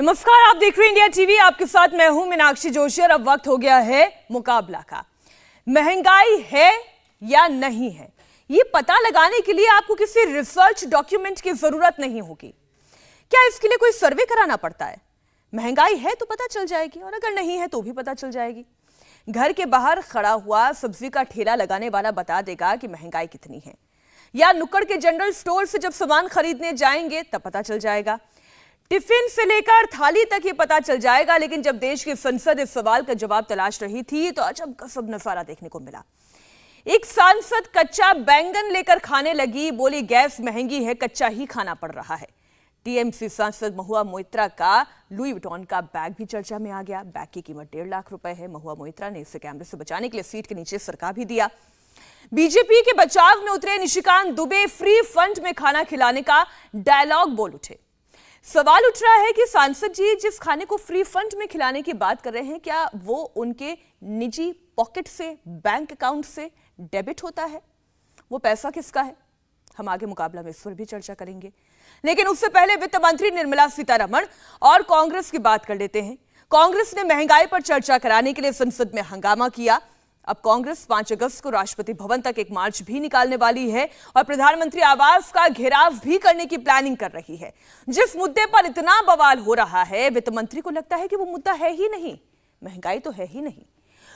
नमस्कार, आप देख रहे हैं इंडिया टीवी। आपके साथ मैं हूं मीनाक्षी जोशी और अब वक्त हो गया है मुकाबला का। महंगाई है या नहीं है, ये पता लगाने के लिए आपको किसी रिसर्च डॉक्यूमेंट की जरूरत नहीं होगी। क्या इसके लिए कोई सर्वे कराना पड़ता है? महंगाई है तो पता चल जाएगी और अगर नहीं है तो भी पता चल जाएगी। घर के बाहर खड़ा हुआ सब्जी का ठेला लगाने वाला बता देगा कि महंगाई कितनी है, या नुक्कड़ के जनरल स्टोर से जब सामान खरीदने जाएंगे तब पता चल जाएगा। टिफिन से लेकर थाली तक ये पता चल जाएगा। लेकिन जब देश की संसद इस सवाल का जवाब तलाश रही थी तो अजब गजब नजारा देखने को मिला। एक सांसद कच्चा बैंगन लेकर खाने लगी, बोली गैस महंगी है, कच्चा ही खाना पड़ रहा है। टीएमसी सांसद महुआ मोइत्रा का लुई विटॉन का बैग भी चर्चा में आ गया। बैग की कीमत 1.5 लाख रुपए है। महुआ मोइत्रा ने इसे कैमरे से बचाने के लिए सीट के नीचे सरका भी दिया। बीजेपी के बचाव में उतरे निशिकांत दुबे फ्री फंड में खाना खिलाने का डायलॉग बोल उठे। सवाल उठ रहा है कि सांसद जी जिस खाने को फ्री फंड में खिलाने की बात कर रहे हैं, क्या वो उनके निजी पॉकेट से, बैंक अकाउंट से डेबिट होता है? वो पैसा किसका है? हम आगे मुकाबला में इस पर भी चर्चा करेंगे, लेकिन उससे पहले वित्त मंत्री निर्मला सीतारमण और कांग्रेस की बात कर लेते हैं। कांग्रेस ने महंगाई पर चर्चा कराने के लिए संसद में हंगामा किया। अब कांग्रेस 5 अगस्त को राष्ट्रपति भवन तक एक मार्च भी निकालने वाली है और प्रधानमंत्री आवास का घेराव भी करने की प्लानिंग कर रही है। जिस मुद्दे पर इतना बवाल हो रहा है, वित्त मंत्री को लगता है कि वो मुद्दा है ही नहीं, महंगाई तो है ही नहीं।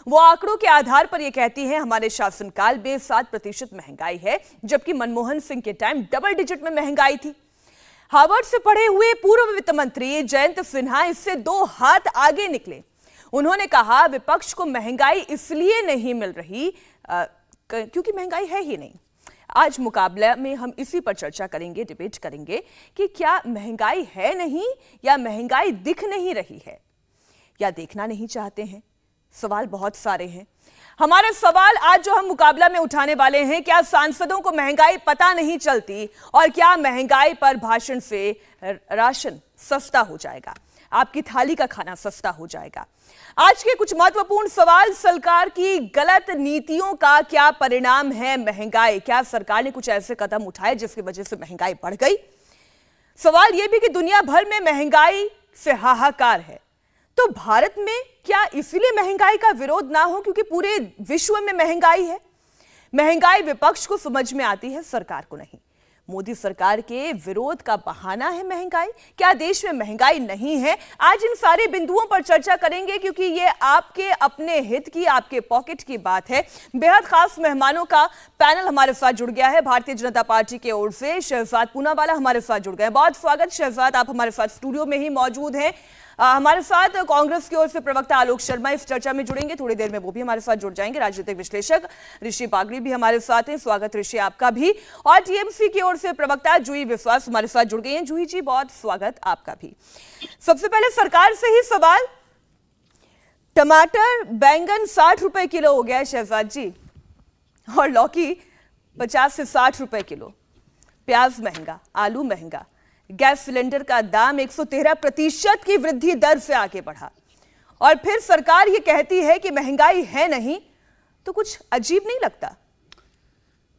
वो आंकड़ों के आधार पर यह कहती है हमारे शासनकाल में 7% महंगाई है, जबकि मनमोहन सिंह के टाइम डबल डिजिट में महंगाई थी। हार्वर्ड से पढ़े हुए पूर्व वित्त मंत्री जयंत सिन्हा इससे 2 हाथ आगे निकले। उन्होंने कहा विपक्ष को महंगाई इसलिए नहीं मिल रही क्योंकि महंगाई है ही नहीं। आज मुकाबला में हम इसी पर चर्चा करेंगे, डिबेट करेंगे कि क्या महंगाई है नहीं या महंगाई दिख नहीं रही है, या देखना नहीं चाहते हैं। सवाल बहुत सारे हैं। हमारे सवाल आज जो हम मुकाबला में उठाने वाले हैं, क्या सांसदों को महंगाई पता नहीं चलती और क्या महंगाई पर भाषण से राशन सस्ता हो जाएगा, आपकी थाली का खाना सस्ता हो जाएगा। आज के कुछ महत्वपूर्ण सवाल, सरकार की गलत नीतियों का क्या परिणाम है महंगाई? क्या सरकार ने कुछ ऐसे कदम उठाए जिसकी वजह से महंगाई बढ़ गई? सवाल यह भी कि दुनिया भर में महंगाई से हाहाकार है, तो भारत में क्या इसीलिए महंगाई का विरोध ना हो क्योंकि पूरे विश्व में महंगाई है? महंगाई विपक्ष को समझ में आती है, सरकार को नहीं। मोदी सरकार के विरोध का बहाना है महंगाई। क्या देश में महंगाई नहीं है? आज इन सारे बिंदुओं पर चर्चा करेंगे क्योंकि ये आपके अपने हित की, आपके पॉकेट की बात है। बेहद खास मेहमानों का पैनल हमारे साथ जुड़ गया है। भारतीय जनता पार्टी की ओर से शहजाद पूनावाला हमारे साथ जुड़ गए। बहुत स्वागत शहजाद, आप हमारे साथ स्टूडियो में ही मौजूद हैं। हमारे साथ कांग्रेस की ओर से प्रवक्ता आलोक शर्मा इस चर्चा में जुड़ेंगे, थोड़ी देर में वो भी हमारे साथ जुड़ जाएंगे। राजनीतिक विश्लेषक ऋषि बागड़ी भी हमारे साथ हैं, स्वागत ऋषि आपका भी। और टीएमसी की ओर से प्रवक्ता जूही विश्वास हमारे साथ जुड़ गई हैं। जूही जी, बहुत स्वागत आपका भी। सबसे पहले सरकार से ही सवाल, टमाटर बैंगन 60 रुपए किलो हो गया है शहजाद जी, और लौकी 50 से 60 रुपए किलो, प्याज महंगा, आलू महंगा, गैस सिलेंडर का दाम 113% की वृद्धि दर से आगे बढ़ा, और फिर सरकार ये कहती है कि महंगाई है नहीं, तो कुछ अजीब नहीं लगता?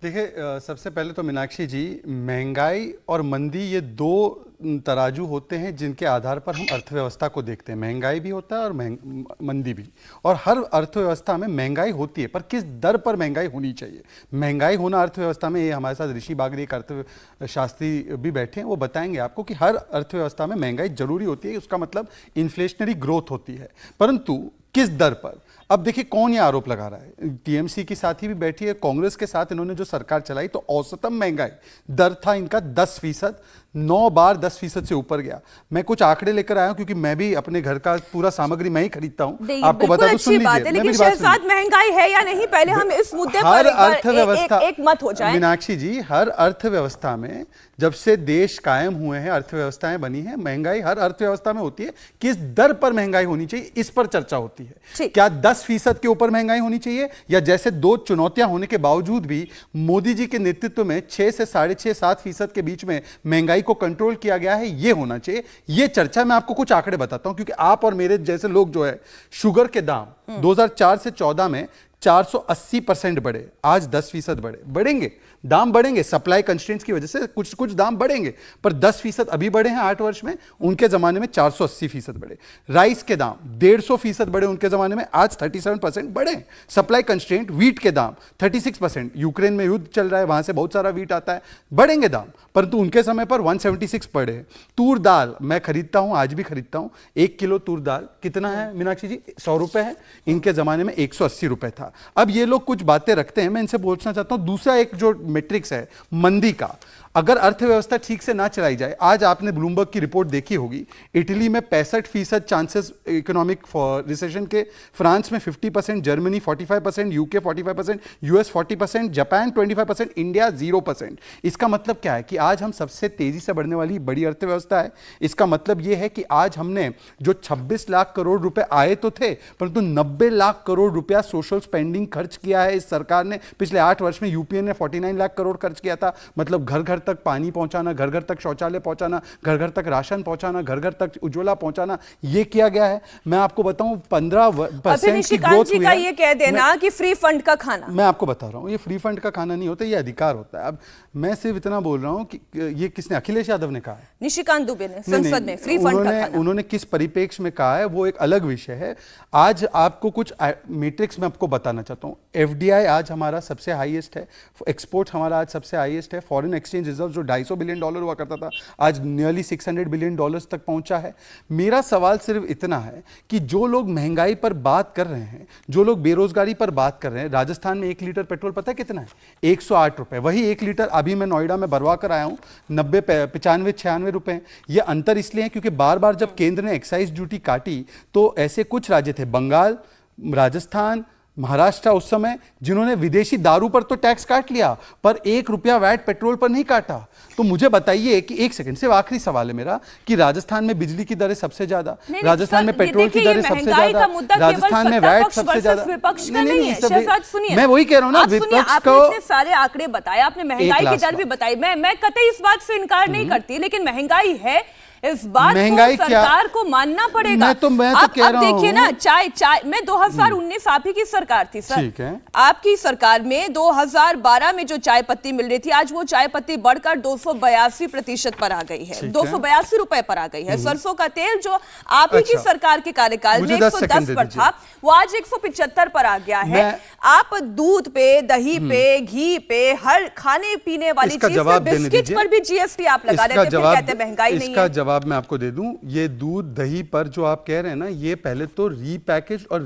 देखिए, सबसे पहले तो मीनाक्षी जी, महंगाई और मंदी ये 2 तराजू होते हैं जिनके आधार पर हम अर्थव्यवस्था को देखते हैं। महंगाई भी होता है और मंदी भी, और हर अर्थव्यवस्था में महंगाई होती है, पर किस दर पर महंगाई होनी चाहिए। महंगाई होना अर्थव्यवस्था में, ये हमारे साथ ऋषि बागड़ी एक अर्थशास्त्री भी बैठे हैं, वो बताएंगे आपको कि हर अर्थव्यवस्था में महंगाई जरूरी होती है, उसका मतलब इन्फ्लेशनरी ग्रोथ होती है, परंतु किस दर पर। अब देखिए कौन ये आरोप लगा रहा है। टीएमसी की साथी भी बैठी है, कांग्रेस के साथ इन्होंने जो सरकार चलाई तो औसतम महंगाई दर था इनका 10%, 9 बार 10% से ऊपर गया। मैं कुछ आंकड़े लेकर आया हूं क्योंकि मैं भी अपने घर का पूरा सामग्री मैं ही खरीदता हूं, आपको बता दूं, सुन लीजिए। लेकिन शहजाद, महंगाई है या नहीं, पहले हम इस मुद्दे हर पर अर्थव्यवस्था एक मत हो जाए। मीनाक्षी जी, हर अर्थव्यवस्था में जब से देश कायम हुए हैं, अर्थव्यवस्थाएं बनी है, महंगाई हर अर्थव्यवस्था में होती है। किस दर पर महंगाई होनी चाहिए, इस पर चर्चा होती है। क्या 10% के ऊपर महंगाई होनी चाहिए, या जैसे 2 चुनौतियां होने के बावजूद भी मोदी जी के नेतृत्व में 6 से 6.5-7% के बीच में महंगाई को कंट्रोल किया गया है, यह होना चाहिए। यह चर्चा मैं आपको कुछ आंकड़े बताता हूं क्योंकि आप और मेरे जैसे लोग जो है, शुगर के दाम 2004 से 14 में 480% बढ़े, आज 10% बढ़ेंगे, दाम बढ़ेंगे, सप्लाई कंस्ट्रेंट्स की वजह से कुछ कुछ दाम बढ़ेंगे, पर 10% अभी बढ़े हैं 8 वर्ष में, उनके जमाने में 480% बढ़े। राइस के दाम 150% बढ़े उनके जमाने में, आज 37% बढ़े। सप्लाई कंस्ट्रेंट, वीट के दाम 36%, यूक्रेन में युद्ध चल रहा है, वहां से बहुत सारा वीट आता है, बढ़ेंगे दाम, परंतु उनके समय पर 176 बढ़े। तूर दाल मैं खरीदता हूं, आज भी खरीदता हूं, 1 किलो तूर दाल कितना है मीनाक्षी जी? 100 रुपए है, इनके जमाने में 180 रुपए था। अब ये लोग कुछ बातें रखते हैं, मैं इनसे पूछना चाहता हूं, दूसरा एक जो मैट्रिक्स है मंदी का, अगर अर्थव्यवस्था ठीक से ना चलाई जाए, आज आपने ब्लूमबर्ग की रिपोर्ट देखी होगी, इटली में 65% चांसेस इकोनॉमिक रिसेशन के, फ्रांस में 50%, Germany 45%, UK 45%, US 40%, Japan 25%, India 0%। इसका मतलब क्या है कि आज हम सबसे तेजी से बढ़ने वाली बड़ी अर्थव्यवस्था है। इसका मतलब यह है कि आज हमने जो 26 लाख करोड़ रुपए आए तो थे, परंतु 90 लाख करोड़ रुपया सोशल स्पेंडिंग खर्च किया है इस सरकार ने। पिछले 8 वर्ष में यूपीए ने 49 लाख करोड़ खर्च किया था, मतलब घर घर तक पानी पहुंचाना, घर घर तक शौचालय पहुंचाना, घर घर तक राशन पहुंचाना, घर घर तक उज्ज्वला पहुंचाना, ये किया गया है। मैं आपको बताऊं 15% की ग्रोथ हुई है। ये कह देना कि फ्री फंड का खाना, मैं आपको बता रहा हूं ये फ्री फंड का खाना नहीं होता, ये अधिकार होता है। अब मैं सिर्फ इतना बोल रहा हूं कि ये किसने, अखिलेश यादव ने कहा है, निशिकांत दुबे ने संसद में फ्री फंड का खाना। उन्होंने किस परिप्रेक्ष्य में कहा है वो एक अलग विषय है। आज आपको कुछ मैट्रिक्स में आपको बताना चाहता हूं। एफडीआई आज हमारा सबसे हाईएस्ट है, एक्सपोर्ट हमारा आज सबसे हाईएस्ट है, फॉरेन एक्सचेंज रिजर्व जो $250 बिलियन हुआ करता था, आज नियरली $600 बिलियन तक पहुंचा है। मेरा सवाल सिर्फ इतना है कि जो लोग महंगाई पर बात कर रहे हैं, जो लोग बेरोजगारी पर बात कर रहे हैं, राजस्थान में 1 लीटर पेट्रोल पता है कितना है? 108 रुपए। वही 1 लीटर अभी मैं नोएडा में भरवा कर आया हूं, 90, 95, 96 रुपए। ये अंतर इसलिए है क्योंकि बार बार जब केंद्र ने एक्साइज ड्यूटी काटी तो ऐसे कुछ राज्य थे, बंगाल, राजस्थान, महाराष्ट्र उस समय, जिन्होंने विदेशी दारू पर तो टैक्स काट लिया पर 1 रुपया वैट पेट्रोल पर नहीं काटा। तो मुझे बताइए कि 1 सेकंड से आखिरी सवाल है मेरा कि राजस्थान में बिजली की दरें सबसे ज्यादा, राजस्थान में पेट्रोल की दरें सबसे ज्यादा, राजस्थान में वैट सबसे ज्यादा। विपक्ष का नहीं है शहजाद, सुनिए, मैं वही कह रहा हूं ना, विपक्ष को इतने सारे आंकड़े बताए, आपने महंगाई की दर भी बताई, मैं कतई इस बात से इनकार नहीं करती, लेकिन महंगाई है, इस बात महंगाई को सरकार को मानना पड़ेगा। मैं तो कह रहा हूं, देखिए ना, चाय में 2019 आप ही की सरकार थी सर, ठीक है, आपकी सरकार में 2012 में जो चाय पत्ती मिल रही थी, आज वो चाय पत्ती बढ़कर 282% पर आ गई है, 282 रुपए पर आ गई है। सरसों का तेल जो आप ही की सरकार के कार्यकाल में 110 पर था, वो आज 175 पर आ गया है। आप दूध पे, दही पे, घी पे, हर खाने पीने वाली चीज पे, बिस्किट पर भी जीएसटी आप लगा देते, फिर कहते महंगाई नहीं है। जवाब मैं आपको दे दूं, ये दूध दही पर जो आप कह रहे हैं ना, ये पहले तो रीपैकेज और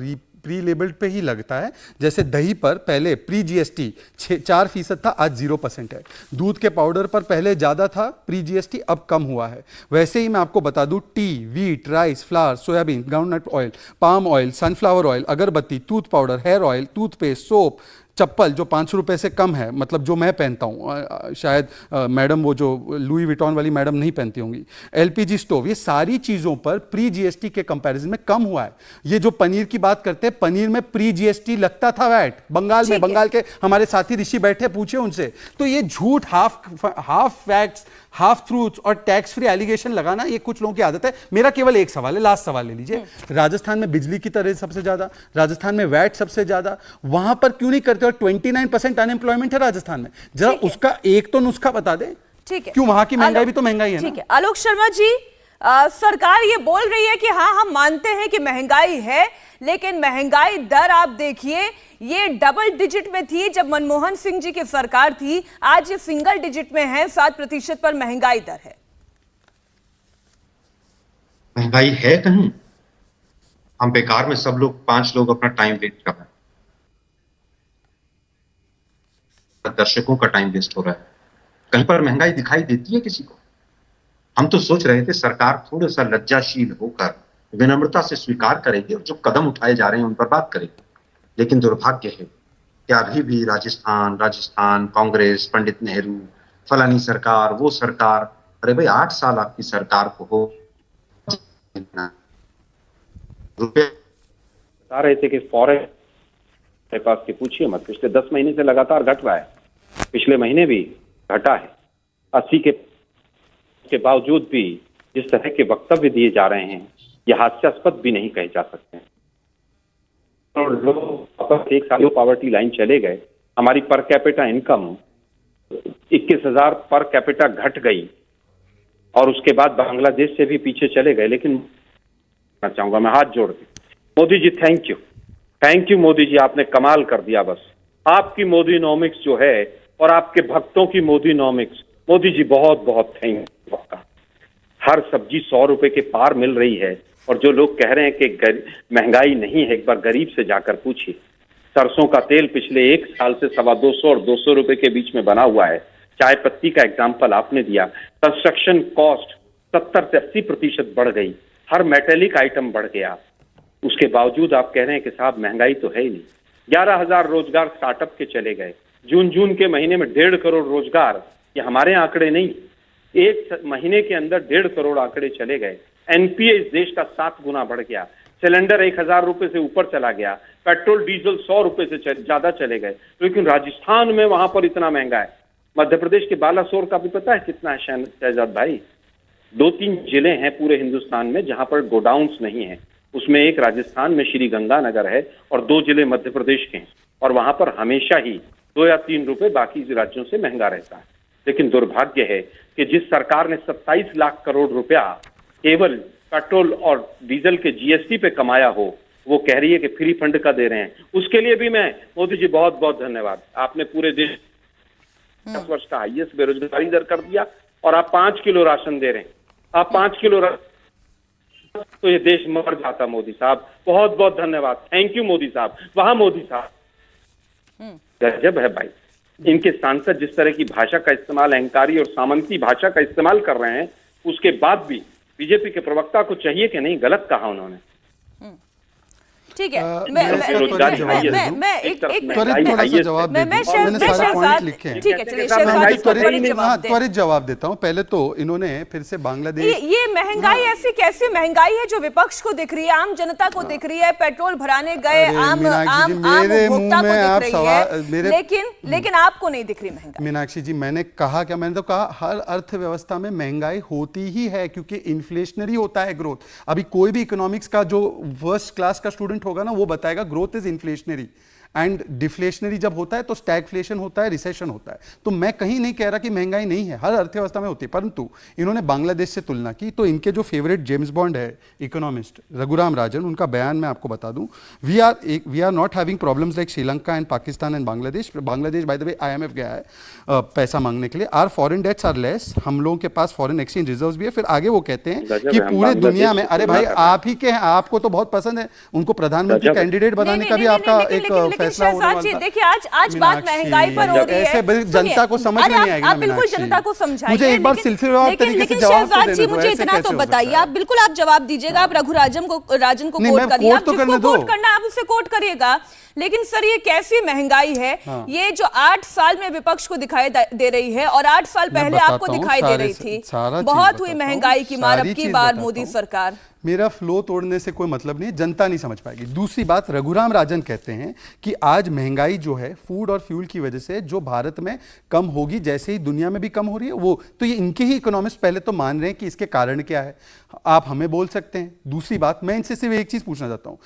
प्री लेबल्ड पे ही लगता है। जैसे दही पर पहले प्री जीएसटी 4% था, आज 0% है। दूध के पाउडर पर पहले ज्यादा था प्री जीएसटी, अब कम हुआ है। वैसे ही मैं आपको बता दूं, tea, wheat, rice, flour, soybean, groundnut oil, palm oil, sunflower oil, अगरबत्ती, tooth powder, hair oil, toothpaste, soap, chappal जो 500 रुपए से कम है, मतलब जो मैं पहनता हूँ, शायद मैडम वो जो लुई विटॉन वाली मैडम नहीं पहनती होंगी, एलपीजी स्टोव, ये सारी चीज़ों पर प्री जीएसटी के कंपैरिजन में कम हुआ है। ये जो पनीर की बात करते हैं, पनीर में प्री जीएसटी लगता था वैट, बंगाल में, बंगाल के हमारे साथी ऋषि बैठे, पूछे उनसे। तो ये झूठ, हाफ फैक्ट्स, हाफ ट्रूथ्स और टैक्स फ्री एलिगेशन लगाना, ये कुछ लोगों की आदत है। मेरा केवल एक सवाल है, लास्ट सवाल ले लीजिए। राजस्थान में बिजली की दरें सबसे ज्यादा, राजस्थान में वैट सबसे ज्यादा, वहां पर क्यों नहीं करते? और 29% अनएम्प्लॉयमेंट है राजस्थान में। जरा उसका एक तो नुस्खा बता दे, ठीक है, क्यों? वहां की महंगाई भी तो महंगाई है ना। ठीक है, आलोक शर्मा जी, सरकार ये बोल रही है कि हाँ, हम मानते हैं कि महंगाई है, लेकिन महंगाई दर आप देखिए, ये डबल डिजिट में थी जब मनमोहन सिंह जी की सरकार थी, आज ये सिंगल डिजिट में है, 7% पर महंगाई दर है। महंगाई है कहीं? हम बेकार में सब लोग 5 लोग अपना टाइम वेस्ट कर रहे हैं, दर्शकों का टाइम वेस्ट हो रहा है। कहीं पर महंगाई दिखाई देती है किसी को? हम तो सोच रहे थे सरकार थोड़ा सा लज्जाशील होकर विनम्रता से स्वीकार करेगी और जो कदम उठाए जा रहे हैं उन पर बात करेगी, लेकिन दुर्भाग्य है कि अभी भी राजस्थान कांग्रेस, पंडित नेहरू, फलानी सरकार, वो सरकार, अरे भाई 8 साल आपकी सरकार को हो, रुपए बता रहे थे कि फॉरेन पास के पूछिए मत, पिछले 10 महीने से लगातार घट रहा है, पिछले महीने भी घटा है। 80 के बावजूद भी जिस तरह के वक्तव्य दिए जा रहे हैं, ये हास्यास्पद भी नहीं कहे जा सकते हैं। और लोग वापस एक साल पॉवर्टी लाइन चले गए, हमारी per capita income 21,000 per capita घट गई और उसके बाद बांग्लादेश से भी पीछे चले गए। लेकिन मैं चाहूंगा, मैं हाथ जोड़ के, मोदी जी थैंक यू मोदी जी, आपने कमाल कर दिया। बस आपकी मोदीनॉमिक्स जो है और आपके भक्तों की मोदीनॉमिक्स, मोदी जी बहुत बहुत थैंक यू आपका। हर सब्जी 100 रुपए के पार मिल रही है और जो लोग कह रहे हैं कि महंगाई नहीं है, एक बार गरीब से जाकर पूछिए। सरसों का तेल पिछले एक साल से 250 और 200 रुपए के बीच में बना हुआ है। चाय पत्ती का एग्जाम्पल आपने दिया। कंस्ट्रक्शन कॉस्ट 70 से 80% बढ़ गई, हर मेटेलिक आइटम बढ़ गया। उसके बावजूद आप कह रहे हैं कि साहब महंगाई तो है ही नहीं। 11,000 रोजगार स्टार्टअप के चले गए। जून के महीने में 1.5 करोड़ रोजगार, ये हमारे आंकड़े नहीं, एक महीने के अंदर 1.5 करोड़ आंकड़े चले गए। एनपीए इस देश का 7 गुना बढ़ गया। सिलेंडर 1,000 रुपए से ऊपर चला गया। पेट्रोल डीजल 100 रुपए से ज्यादा चले गए। लेकिन राजस्थान में वहां पर इतना महंगा है। मध्य प्रदेश के बालासोर का भी पता है कितना है शहजाद भाई? 2-3 जिले हैं पूरे हिंदुस्तान में जहां पर गोडाउन्स नहीं है। उसमें एक राजस्थान में श्री गंगानगर है और 2 जिले मध्य प्रदेश के हैं। और वहां पर हमेशा ही 2 या 3 रुपए बाकी राज्यों से महंगा रहता है। लेकिन दुर्भाग्य है कि जिस सरकार ने 27 लाख करोड़ रुपया केवल पेट्रोल और डीजल के जीएसटी पे कमाया हो, वो कह रही है कि फ्री फंड का दे रहे हैं। उसके लिए भी मैं, मोदी जी बहुत बहुत धन्यवाद। आपने पूरे देश 10 वर्ष का हाईएस्ट बेरोजगारी दर कर दिया और आप 5 किलो राशन दे रहे हैं। आप 5 किलो तो ये देश मर जाता। मोदी साहब बहुत बहुत धन्यवाद, थैंक यू मोदी साहब। वहां मोदी साहब गजब है भाई। इनके सांसद जिस तरह की भाषा का इस्तेमाल, अहंकारी और सामंती भाषा का इस्तेमाल कर रहे हैं, उसके बाद भी बीजेपी के प्रवक्ता को चाहिए कि नहीं, गलत कहा उन्होंने। ठीक है, मैं त्वरित जवाब देता हूं। पहले तो इन्होंने फिर से बांग्लादेश, ये महंगाई ऐसी कैसी महंगाई है जो विपक्ष को दिख रही है, आम जनता को दिख रही है? पेट्रोल भराने गए आम उपभोक्ता को दिख रही है, लेकिन आपको नहीं दिख रही महंगाई। मीनाक्षी जी, मैंने कहा क्या? मैंने तो कहा हर अर्थव्यवस्था में महंगाई होती ही है, क्योंकि इन्फ्लेशनरी होता है ग्रोथ। अभी कोई भी इकोनॉमिक्स का जो फर्स्ट क्लास का स्टूडेंट होगा ना, वो बताएगा growth is inflationary and deflationary जब होता है तो स्टैगफ्लेशन होता है, रिसेशन होता है। तो मैं कहीं नहीं कह रहा कि महंगाई नहीं है, हर अर्थव्यवस्था में होती है। परंतु इन्होंने बांग्लादेश से तुलना की, तो इनके जो फेवरेट जेम्स बॉन्ड है इकोनॉमिस्ट रघुराम राजन, उनका बयान मैं आपको बता दूं। We are not having problems like Sri Lanka and Pakistan and Bangladesh. Bangladesh by the way IMF गया है पैसा मांगने के लिए। Are foreign debts are less, हम लोगों के पास फॉरेन एक्सचेंज रिजर्व्स भी है। फिर आगे वो कहते हैं कि पूरे दुनिया में, अरे भाई आप ही के हैं, आपको तो बहुत पसंद है, उनको प्रधानमंत्री कैंडिडेट बनाने का भी आपका एक फैसला होने वाला था। देखिए आज बात महंगाई पर हो रही है, ऐसे जनता को समझ में नहीं आएगी। आप बिल्कुल जनता को समझाइए। मुझे एक बार सिलसिलेवार तरीके से जवाब तो देने दो। मुझे इतना तो बताइए, आप बिल्कुल आप जवाब दीजिएगा। आप राजन को कोट करिए, आप जिसको कोट करना आप उससे कोट करिएगा। लेकिन सर, ये कैसी महंगाई है ये जो 8 साल में विपक्ष को दिखाई दे रही है और 8 साल पहले आपको दिखाई दे रही थी? बहुत हुई महंगाई की मार अब की बार मोदी सरकार। मेरा फ्लो तोड़ने से कोई मतलब नहीं है, जनता नहीं समझ पाएगी। दूसरी बात, रघुराम राजन कहते हैं कि आज महंगाई जो है फूड और फ्यूल की वजह से जो भारत में कम होगी, जैसे ही दुनिया में भी कम हो रही है वो, तो ये इनके ही इकोनॉमिस्ट पहले तो मान रहे हैं कि इसके कारण क्या है। आप हमें बोल सकते हैं। दूसरी बात, मैं इनसे सिर्फ एक चीज पूछना चाहता हूं।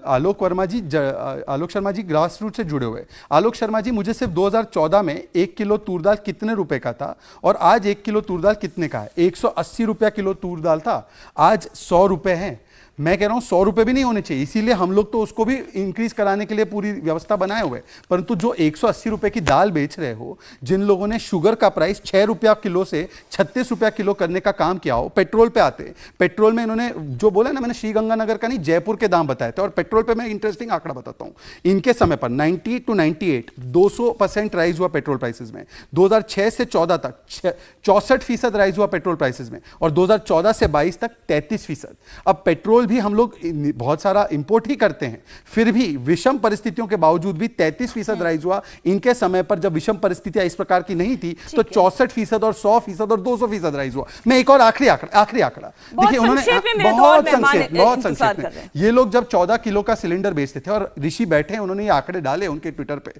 आलोक शर्मा जी ग्रास रूट से जुड़े हुए। आलोक शर्मा जी, मुझे सिर्फ 2014 में 1 किलो तूर दाल कितने रुपए का था और आज 1 किलो तूर दाल कितने का है? 180 रुपया किलो तूर दाल था, आज 100 रुपए हैं। मैं कह रहा हूं 100 रुपए भी नहीं होने चाहिए, इसीलिए हम लोग तो उसको भी इंक्रीज कराने के लिए पूरी व्यवस्था बनाए हुए। परंतु जो 180 रुपए की दाल बेच रहे हो, जिन लोगों ने शुगर का प्राइस 6 रुपया किलो से 36 रुपया किलो करने का काम किया हो, पेट्रोल पे आते। पेट्रोल में इन्होंने जो बोला ना, मैंने श्रीगंगानगर का नहीं, जयपुर के दाम बताए थे। और पेट्रोल पे मैं इंटरेस्टिंग आंकड़ा बताता हूं। इनके समय पर 90 to 98 200% राइज हुआ पेट्रोल प्राइसेस में। 2006 से 14 तक 64% राइज हुआ पेट्रोल प्राइसेस में, और 2014 से 22 तक 33%। अब पेट्रोल भी हम लोग बहुत सारा इंपोर्ट ही करते हैं, फिर भी विषम परिस्थितियों के बावजूद भी 33% राइज हुआ। इनके समय पर जब विषम परिस्थितियां इस प्रकार की नहीं थी तो 64% और 100% और 200% राइज हुआ। मैं एक और आखिरी आंकड़ा देखिए, उन्होंने बहुत संक्षेप में, ये लोग जब 14 किलो का सिलेंडर बेचते थे, और ऋषि बैठे हैं, उन्होंने ये आंकड़े डाले उनके ट्विटर पे।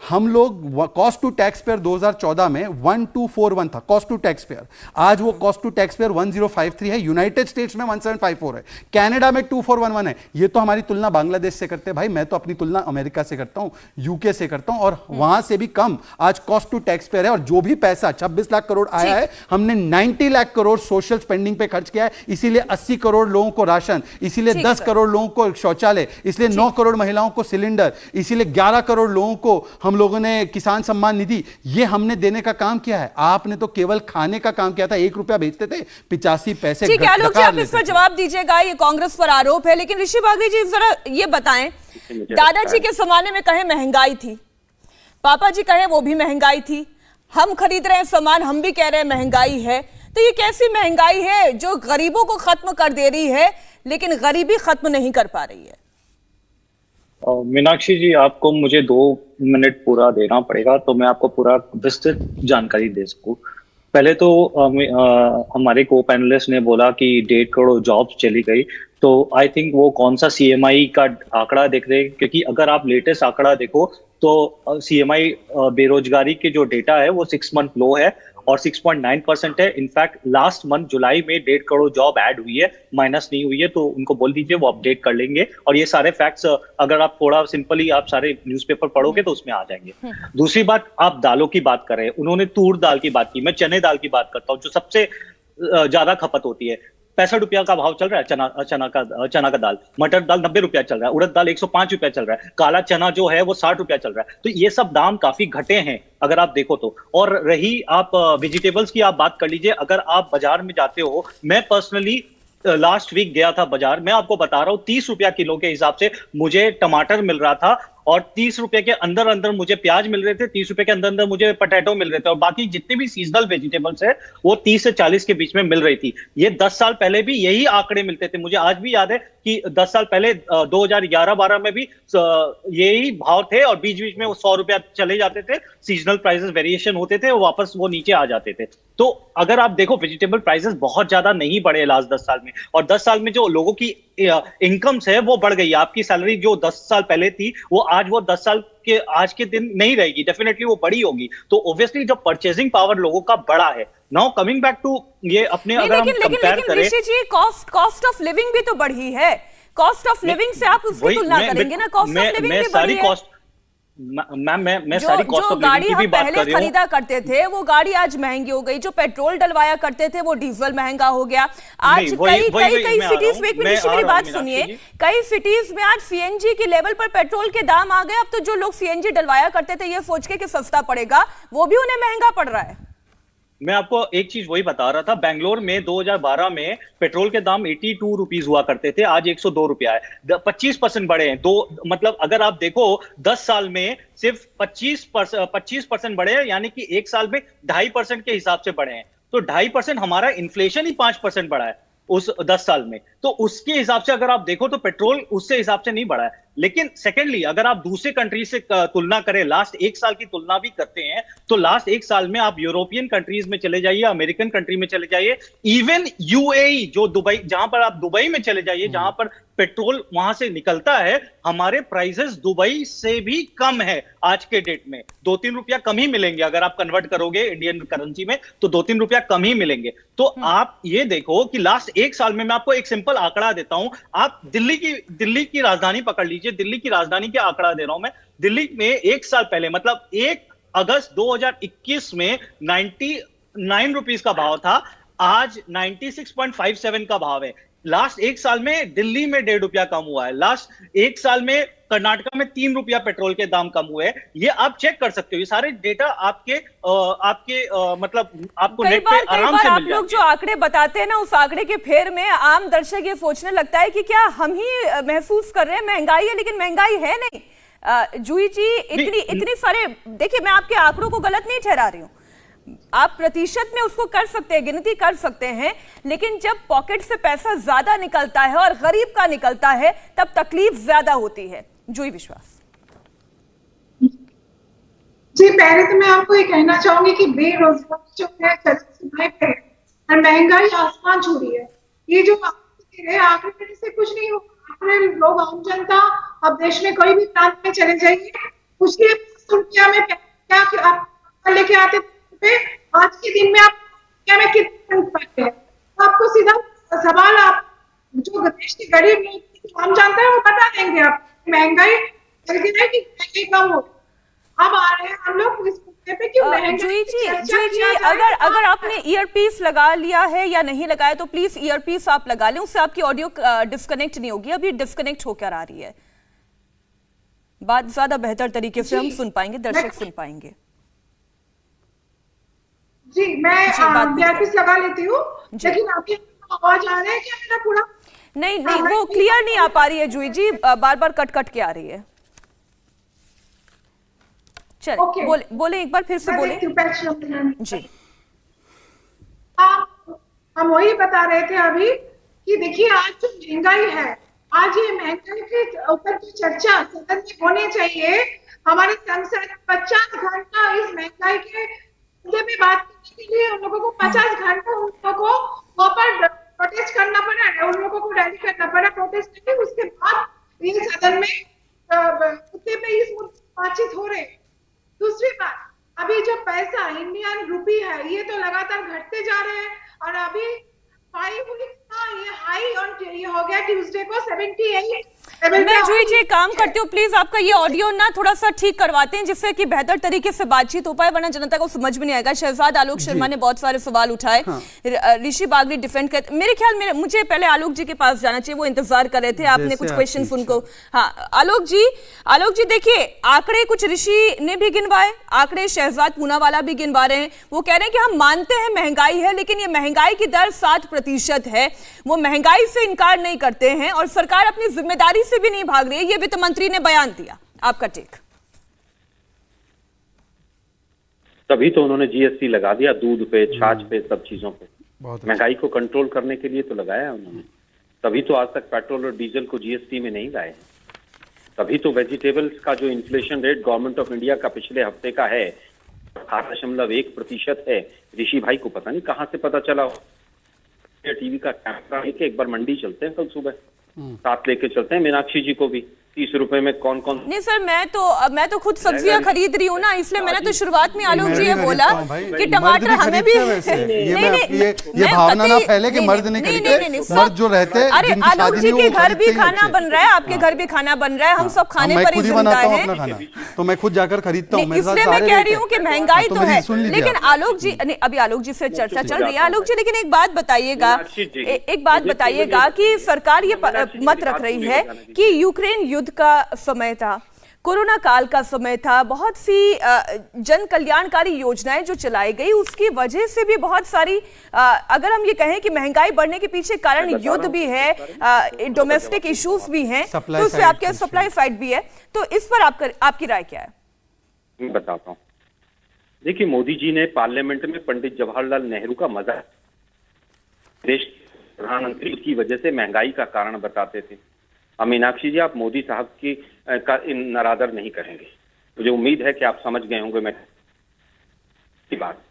हम लोग कॉस्ट टू टैक्स पेयर 2014 में 1241 था कॉस्ट टू टैक्स पेयर, आज वो कॉस्ट टू टैक्स पेयर 1053 है। यूनाइटेड स्टेट्स में 1754 है, कनाडा में 2411 है। ये तो हमारी तुलना बांग्लादेश से करते हैं भाई, मैं तो अपनी तुलना अमेरिका से करता हूं, यूके से करता हूं, और वहां से भी कम आज कॉस्ट टू टैक्स पेयर है। और जो भी पैसा 26 लाख करोड़ आया है, हमने 90 लाख करोड़ सोशल स्पेंडिंग पे खर्च किया है। इसीलिए 80 करोड़ लोगों को राशन, इसीलिए 10 करोड़ लोगों को शौचालय, इसलिए 9 करोड़ महिलाओं को सिलेंडर, इसीलिए 11 करोड़ लोगों को हम लोगों ने किसान सम्मान निधि, ये हमने देने का काम किया है। आपने तो केवल खाने का काम किया था, 1 रुपया भेजते थे, 85 पैसे ठीक है आलोक जी, आप इस पर जवाब दीजिएगा, ये कांग्रेस पर आरोप है। लेकिन ऋषि बागड़ी जी जरा ये बताएं, दादाजी के जमाने में कहे महंगाई थी, पापा जी कहे वो भी महंगाई थी, हम खरीद रहे हैं सामान, हम भी कह रहे हैं महंगाई है। तो ये कैसी महंगाई है जो गरीबों को खत्म कर दे रही है लेकिन गरीबी खत्म नहीं कर पा रही है? मीनाक्षी जी, आपको मुझे 2 मिनट पूरा देना पड़ेगा तो मैं आपको पूरा विस्तृत जानकारी दे सकूं। पहले तो हमारे को पैनलिस्ट ने बोला कि 1.5 करोड़ जॉब्स चली गई, तो आई थिंक वो कौन सा सीएमआई का आंकड़ा देख रहे हैं, क्योंकि अगर आप लेटेस्ट आंकड़ा देखो तो सीएमआई बेरोजगारी के जो डेटा है वो 6 मंथ लो है और 6.9% है। इनफैक्ट लास्ट मंथ जुलाई में 1.5 करोड़ जॉब ऐड हुई है, माइनस नहीं हुई है, तो उनको बोल दीजिए वो अपडेट कर लेंगे। और ये सारे फैक्ट्स अगर आप थोड़ा सिंपली आप सारे न्यूज़पेपर पढ़ोगे तो उसमें आ जाएंगे। दूसरी बात, आप दालों की बात कर रहे हैं, उन्होंने तूर दाल की बात की, मैं चने दाल की बात करता हूँ जो सबसे ज्यादा खपत होती है। 65 रुपया का भाव चल रहा है चना का दाल। मटर दाल 90 रुपया चल रहा है, उड़द दाल 105 रुपया चल रहा है, काला चना जो है वो 60 रुपया चल रहा है। तो ये सब दाम काफी घटे हैं अगर आप देखो तो। और रही आप वेजिटेबल्स की, आप बात कर लीजिए, अगर आप बाजार में जाते हो, मैं पर्सनली लास्ट वीक गया था बाजार, मैं आपको बता रहा हूँ 30 रुपया किलो के हिसाब से मुझे टमाटर मिल रहा था और 30 रुपए के अंदर अंदर मुझे प्याज मिल रहे थे, 30 रुपए के अंदर अंदर मुझे पोटैटो मिल रहे थे, और बाकी जितने भी सीजनल वेजिटेबल्स है वो 30 से 40 के बीच में मिल रही थी। ये 10 साल पहले भी यही आंकड़े मिलते थे। मुझे आज भी याद है कि 10 साल पहले 2011-12 में भी यही भाव थे और बीच बीच में वो 100 रुपया चले जाते थे, सीजनल प्राइसेस वेरिएशन होते थे, वापस वो नीचे आ जाते थे। तो अगर आप देखो वेजिटेबल प्राइसेस बहुत ज्यादा नहीं बढ़े लास्ट 10 साल में, और 10 साल में जो लोगों की इनकम्स है वो बढ़ गई। आपकी सैलरी जो 10 साल पहले थी वो आज वो 10 साल के आज के दिन नहीं रहेगी, डेफिनेटली वो बड़ी होगी। तो ऑब्वियसली जो परचेजिंग पावर लोगों का बढ़ा है। नाउ कमिंग बैक टू ये अपने, अगर हम कंपेयर करें, ऋषि जी कॉस्ट ऑफ लिविंग भी तो बढ़ी है, कॉस्ट ऑफ लिविंग से आप उसकी तुलना करेंगे ना, कॉस्ट ऑफ लिविंग भी बढ़ी है। मैं सारी कॉस्ट ऑफ लिविंग की भी बात कर रही हूं। खरीदा करते थे वो गाड़ी आज महंगी हो गई, जो पेट्रोल डलवाया करते थे वो डीजल महंगा हो गया। आज कई सिटीज में, एक मिनट मेरी बात सुनिए, कई सिटीज में आज सीएनजी के लेवल पर पेट्रोल के दाम आ गए। अब तो जो लोग सीएनजी डलवाया करते थे ये सोच के कि सस्ता पड़ेगा, वो भी उन्हें महंगा पड़ रहा है। मैं आपको एक चीज वही बता रहा था, बेंगलोर में 2012 में पेट्रोल के दाम 82 रुपीज हुआ करते थे, आज 102 रुपया है, 25% बढ़े हैं। मतलब अगर आप देखो 10 साल में सिर्फ 25% बढ़े हैं, यानी कि एक साल में 2.5% के हिसाब से बढ़े हैं। तो 2.5% हमारा इन्फ्लेशन ही 5% बढ़ा है उस 10 साल में। तो उसके हिसाब से अगर आप देखो तो पेट्रोल उससे हिसाब से नहीं बढ़ा है। लेकिन सेकेंडली अगर आप दूसरे कंट्री से तुलना करें, लास्ट 1 साल की तुलना भी करते हैं, तो लास्ट 1 साल में आप यूरोपियन कंट्रीज में चले जाइए, अमेरिकन कंट्री में चले जाइए, इवन यूएई, जो दुबई, जहां पर आप दुबई में चले जाइए, जहां पर पेट्रोल वहां से निकलता है, हमारे प्राइसेस दुबई से भी कम है आज के डेट में। 2-3 रुपया कम ही मिलेंगे अगर आप कन्वर्ट करोगे इंडियन करेंसी में, तो 2-3 रुपया कम ही मिलेंगे। तो आप ये देखो कि लास्ट 1 साल में, मैं आपको एक सिंपल आंकड़ा देता हूं, आप दिल्ली की राजधानी पकड़ लीजिए, दिल्ली की राजधानी के आंकड़ा दे रहा हूं मैं। दिल्ली में 1 साल पहले, मतलब 1 अगस्त 2021 में 99 रुपीज का भाव था, आज 96.57 का भाव है। लास्ट 1 साल में दिल्ली में 1.5 रुपया कम हुआ है। लास्ट 1 साल में कर्नाटका में 3 रुपया पेट्रोल के दाम कम हुए। ये आप चेक कर सकते हो, ये सारे डेटा आपके मतलब आपको नेट पे आराम से मिल आप लोग जो आंकड़े बताते हैं ना, उस आंकड़े के फेर में आम दर्शक ये सोचने लगता है कि क्या हम ही महसूस कर रहे हैं महंगाई है, लेकिन महंगाई है नहीं। जूही जी, इतनी सारे, देखिए मैं आपके आंकड़ों को गलत नहीं ठहरा रही हूँ, आप प्रतिशत में उसको कर सकते हैं, गिनती कर सकते हैं, लेकिन जब पॉकेट से पैसा ज्यादा निकलता है और गरीब का निकलता है तब तकलीफ ज्यादा होती है। जूही विश्वास जी, पहले तो मैं आपको ये कहना चाहूंगी कि बेरोजगारी जो है और महंगाई आसमान छू रही है। ये जो आंकड़े से कुछ नहीं होगा। आंकड़े लोग, आम जनता, अब देश में कोई भी प्रांत में चले जाइए, उसके रुपया में क्या आप लेके आते पे, आज के दिन में आप क्या में कितने खरीद पाते हैं। तो आपको सीधा सवाल आप जो देश के गरीब लोग हम जानते हैं वो बता देंगे आप महंगाई बढ़ गई है कि महंगाई कम हो। अब आ रहे हैं हम लोग इस मुद्दे पे कि महंगाई जूही की जी चर्चा जूही जी किया जाए। अगर आपने ईयरपीस लगा लिया है या नहीं लगाया तो प्लीज ईयरपीस आप लगा लें, उससे आपकी ऑडियो डिस्कनेक्ट नहीं होगी। अभी डिस्कनेक्ट होकर आ रही है, बात ज्यादा बेहतर तरीके से हम जी, सुन पाएंगे, दर्शक सुन पाएंगे। जी मैं जी, बात कीजिए। ईयरपीस लगा लेती हूँ, जी। लेकिन अभी आवाज आ रहा है क्या मेरा पूरा? नहीं नहीं, वो क्लियर नहीं आ पा रही है जूही जी, बार बार कट कट के आ रही है। चल ओके। बोले एक बार फिर से मैं बोले देखती हूँ, पैच नंबर में। जी। हम वही बता रहे थे अभी कि देखिए आज जो महंगाई है, आज ये महंगाई के ऊपर की चर्चा सदन में होनी चाहिए। हमारे संसद 50 घंटा इस महंगाई के मुद्दे पे बात करने के लिए उन लोगों को 50 घंटा उन लोगों को वहाँ पर प्रोटेस्ट करना पड़ा, उन लोगों को रैली करना पड़ा प्रोटेस्ट करके। उसके बाद ये सदन में मुद्दे पे इस मुद्दे पर बातचीत हो रही। दूसरी बात, अभी जो पैसा इंडियन रूपी है ये तो लगातार घटते जा रहे हैं और अभी 5 वीक्स का ये हाई और ये हो गया ट्यूसडे को 78 लेवल मैं पे जूही जी हाई एक काम करती हूँ, प्लीज आपका ये ऑडियो ना थोड़ा सा ठीक करवाते हैं जिससे कि बेहतर तरीके से बातचीत हो पाए, वरना जनता को समझ में नहीं आएगा। शहजाद आलोक शर्मा ने बहुत सारे सवाल उठाए, ऋषि बागड़ी डिफेंड कर, मेरे ख्याल में मुझे पहले आलोक जी के पास जाना चाहिए, वो इंतजार कर रहे थे, आपने कुछ क्वेश्चन उनको। हाँ आलोक जी देखिए, आंकड़े कुछ ऋषि ने भी गिनवाए, आंकड़े शहजाद पूनावाला भी गिनवा रहे हैं। वो कह रहे हैं कि हम मानते हैं महंगाई है, लेकिन ये महंगाई की दर 7% है, वो महंगाई से इनकार नहीं करते हैं और सरकार अपनी जिम्मेदारी से भी नहीं भाग रही है, ये वित्त मंत्री ने बयान दिया। आपका टेक? तभी तो उन्होंने जीएसटी लगा दिया, दूध पे, छाछ पे, सब चीजों पे। बहुत महंगाई को कंट्रोल करने के लिए तो लगाया है उन्होंने। तभी तो आज तक पेट्रोल और डीजल को जीएसटी में नहीं लाए हैं। तभी तो वेजिटेबल्स का जो inflation rate government of India का पिछले हफ्ते का है 8.1% है। ऋषि भाई को पता नहीं कहां से पता चला। टीवी का कैमरा लेके एक बार मंडी चलते हैं, कल सुबह साथ लेके चलते हैं मीनाक्षी जी को भी। 30 रुपए में कौन कौन। नहीं सर, मैं तो खुद सब्जियां खरीद रही हूँ ना, इसलिए मैंने तो शुरुआत में आलोक जी ये बोला कि टमाटर हमें भी ये भावना ना फैले कि मर्द नहीं खरीदते, मर्द जो रहते हैं। अरे आलोक जी के घर भी खाना बन रहा है, आपके घर भी खाना बन रहा है, हम सब खाने पर ही जिंदा हैं, तो मैं खुद जाकर खरीदता हूँ। इसलिए मैं कह रही हूँ कि महंगाई तो है। लेकिन आलोक जी, अभी आलोक जी से चर्चा चल रही है। आलोक जी लेकिन एक बात बताइएगा कि सरकार ये मत रख रही है कि यूक्रेन युद्ध का समय था, कोरोना काल का समय था, बहुत सी जन कल्याणकारी योजनाएं जो चलाई गई, उसकी वजह से भी बहुत सारी अगर हम ये कहें कि महंगाई बढ़ने के पीछे कारण युद्ध भी है, डोमेस्टिक इश्यूज भी हैं, तो उससे आपके सप्लाई साइड भी है, तो इस पर आपकी राय क्या है? मैं बताता हूँ। देखिए, मोदी जी ने पार्लियामेंट में पंडित जवाहरलाल नेहरू का मजाक देश के प्रधानमंत्री की वजह से महंगाई का कारण बताते थे। अब मीनाक्षी जी, आप मोदी साहब का नरादर नहीं करेंगे, मुझे उम्मीद है कि आप समझ गए होंगे मैं की बात।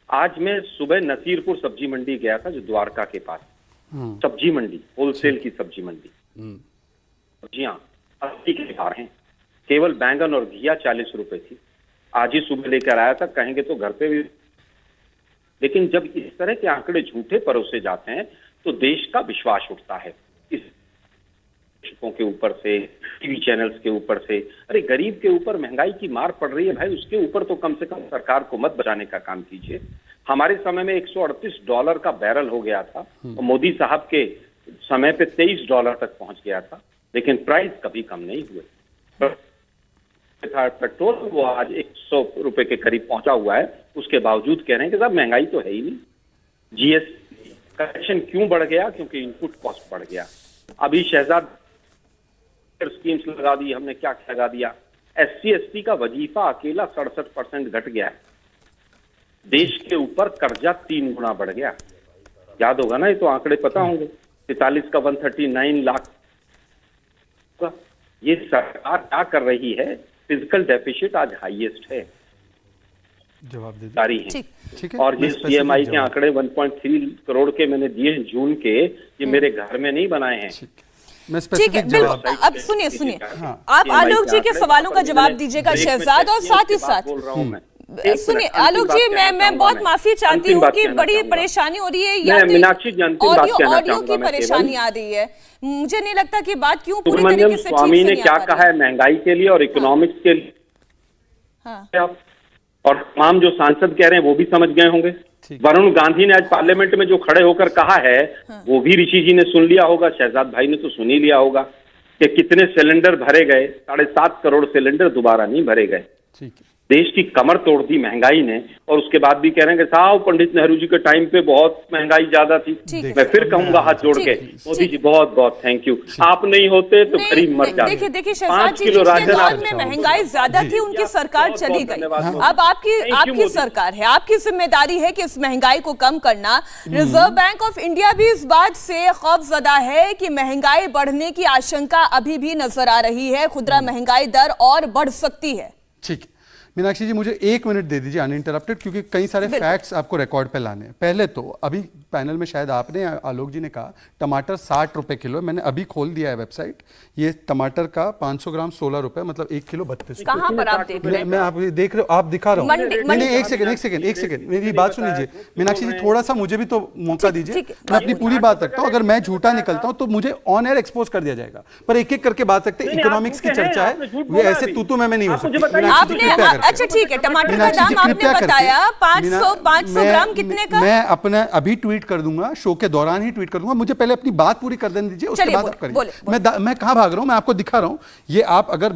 आज मैं सुबह नसीरपुर सब्जी मंडी गया था, जो द्वारका के पास सब्जी मंडी, होलसेल की सब्जी मंडी। सब्जियां 80 के पार हैं, केवल बैंगन और घिया 40 रुपए थी। आज ही सुबह लेकर आया था, कहेंगे तो घर पे भी। लेकिन जब इस तरह के आंकड़े झूठे परोसे जाते हैं तो देश का विश्वास उठता है, इस के ऊपर से, टीवी चैनल्स के ऊपर से। अरे गरीब के ऊपर महंगाई की मार पड़ रही है भाई, उसके ऊपर तो कम से कम सरकार को मत बचाने का काम कीजिए। हमारे समय में $138 का बैरल हो गया था और मोदी साहब के समय पे $23 तक पहुंच गया था, लेकिन प्राइस कभी कम नहीं हुए। पेट्रोल वो आज 100 रुपए के करीब पहुंचा हुआ है, उसके बावजूद कह रहे हैं कि साहब महंगाई तो है ही नहीं। जीएसटी कलेक्शन क्यों बढ़ गया? क्योंकि इनपुट कॉस्ट बढ़ गया। अभी शहजाद स्कीम्स लगा दी हमने, क्या लगा दिया? SC/ST का वजीफा अकेला 67% घट गया है। देश के ऊपर कर्जा 3 गुना बढ़ गया। याद होगा ना, ये तो आंकड़े पता होंगे। 43 का 139 लाख। ये सरकार क्या कर रही है? फिजिकल डेफिसिट आज हाईएस्ट है, जवाब दे जारी है। और ये CMI के आंकड़े 1.3 करोड़ के मैंने दिए जून के, ये मेरे घर में नहीं बनाए हैं। ठीक है, बिल्कुल। अब सुनिए, आप आलोक जी के सवालों का जवाब दीजिएगा शहजाद, और साथ ही साथ सुनिए आलोक जी, मैं बहुत माफी चाहती हूँ कि बड़ी परेशानी हो रही है, या तो मीनाक्षी जी अंतिम बात कहना ऑडियो की चाहूंगा। परेशानी आ रही है, मुझे नहीं लगता कि बात क्यों पूरी सुब्रमण्यम तरीके से ठीक स्वामी से ने नहीं क्या आ पा कहा रही है महंगाई के लिए और इकोनॉमिक्स के लिए, हाँ। और तमाम जो सांसद कह रहे हैं वो भी समझ गए होंगे। वरुण गांधी ने आज पार्लियामेंट में जो खड़े होकर कहा है वो भी ऋषि जी ने सुन लिया होगा, शहजाद भाई ने तो सुन ही लिया होगा कि कितने सिलेंडर भरे गए, 7.5 करोड़ सिलेंडर दोबारा नहीं भरे गए। ठीक है। देश की कमर तोड़ दी महंगाई ने, और उसके बाद भी कह रहे हैं कि साहब पंडित नेहरू जी के टाइम पे बहुत महंगाई ज्यादा थी। मैं फिर कहूंगा हाथ जोड़ के, मोदी जी बहुत बहुत थैंक यू, आप नहीं होते तो गरीब मर जाते। देखिए शहजाद जी, जिसके दौर में महंगाई ज्यादा थी उनकी सरकार चली गई, अब आपकी सरकार है, आपकी जिम्मेदारी है कि इस महंगाई को कम करना। रिजर्व बैंक ऑफ इंडिया भी इस बात से खौफजदा है कि महंगाई बढ़ने की आशंका अभी भी नजर आ रही है, खुदरा महंगाई दर और बढ़ सकती है। ठीक है मीनाक्षी जी, मुझे 1 मिनट दे दीजिए अनइंटरप्टेड, क्योंकि कई सारे फैक्ट्स आपको रिकॉर्ड पे लाने हैं। पहले तो अभी पैनल में शायद आपने आलोक जी ने कहा टमाटर 60 रुपए किलो है, मैंने अभी खोल दिया है वेबसाइट, ये टमाटर का 500 ग्राम 16 रुपए, मतलब 1 किलो 32। कहां पर आप देख रहे हैं? मैं आप देख रहे हो, आप दिखा रहा हूँ। नहीं, एक सेकंड मेरी बात सुन लीजिए मीनाक्षी जी, थोड़ा सा मुझे भी तो मौका दीजिए, मैं अपनी पूरी बात रखता हूँ। अगर मैं झूठा निकलता हूँ तो मुझे ऑन एयर एक्सपोज कर दिया जाएगा, पर एक एक करके बात रखते हैं। इकोनॉमिक्स की चर्चा है, ये ऐसे तू मैं नहीं हो सकती। अच्छा ठीक है, टमाटर का दाम आपने बताया 500 ग्राम कितने का? मैं अपना अभी ट्वीट कर दूंगा, शो के दौरान ही ट्वीट कर दूंगा, मुझे पहले अपनी बात पूरी कर देने दीजिए, उसके बाद आप करिए। मैं कहां भाग रहा हूं, मैं आपको दिखा रहा हूं। ये आप अगर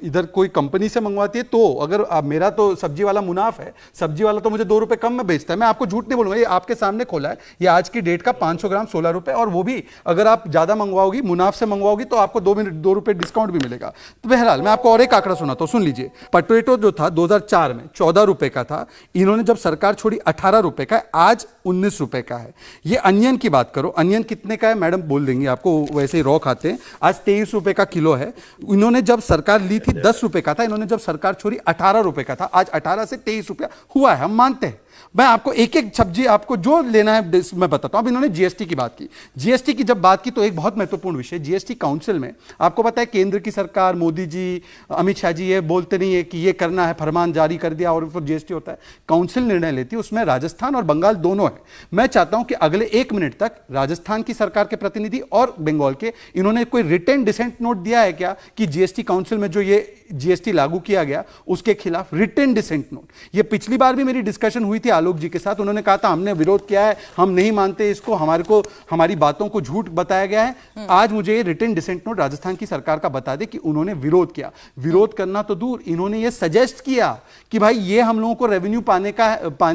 इधर कोई कंपनी से मंगवाती है तो, अगर मेरा तो सब्जी वाला मुनाफ है, सब्जी वाला तो मुझे 2 रुपए कम में बेचता है, मैं आपको झूठ नहीं बोलूंगा, ये आपके सामने खोला है, ये आज की डेट का 500 ग्राम 16 रुपए, और वो भी अगर आप ज्यादा मंगवाओगी, मुनाफ से मंगवाओगी तो आपको 2 रुपए डिस्काउंट भी मिलेगा। तो बहरहाल मैं आपको और एक आंकड़ा सुनाता हूं, सुन लीजिए। पोटैटो जो था 2004 में 14 रुपए का था, इन्होंने जब सरकार छोड़ी 18 रुपए का, आज 19 रुपए का है। ये अनियन की बात करो, अनियन कितने का है मैडम बोल देंगे आपको, वैसे ही रॉ खाते हैं, आज 23 रुपए का किलो है। इन्होंने जब सरकार ली थी 10 रुपए का था, इन्होंने जब सरकार छोड़ी 18 रुपए का था, आज 18 से 23 रुपया हुआ है, हम मानते हैं। मैं आपको एक एक सब्जी आपको जो लेना है मैं बताता हूं। अब इन्होंने जीएसटी की बात की, जीएसटी की जब बात की तो एक बहुत महत्वपूर्ण विषय, जीएसटी काउंसिल में आपको पता है केंद्र की सरकार, मोदी जी, अमित शाह जी ये बोलते नहीं है कि ये करना है, फरमान जारी कर दिया और फिर जीएसटी होता है। काउंसिल निर्णय लेती है, उसमें राजस्थान और बंगाल दोनों है। मैं चाहता हूं कि अगले 1 मिनट तक राजस्थान की सरकार के प्रतिनिधि और बंगाल के, इन्होंने कोई रिटन डिसेंट नोट दिया है क्या कि जीएसटी काउंसिल में जो ये जीएसटी लागू किया गया उसके खिलाफ रिटन डिसेंट नोट। ये पिछली बार भी मेरी डिस्कशन हुई थी आलोक जी के साथ, उन्होंने कहा था हमने विरोध किया है, हम नहीं मानते इसको, हमारी बातों को झूठ बताया गया है। आज मुझे ये रिटन डिसेंट नोट राजस्थान की सरकार का बता दे कि उन्होंने विरोध किया। विरोध करना तो दूर, इन्होंने ये सजेस्ट किया कि भाई ये हम लोगों को रेवेन्यू पाने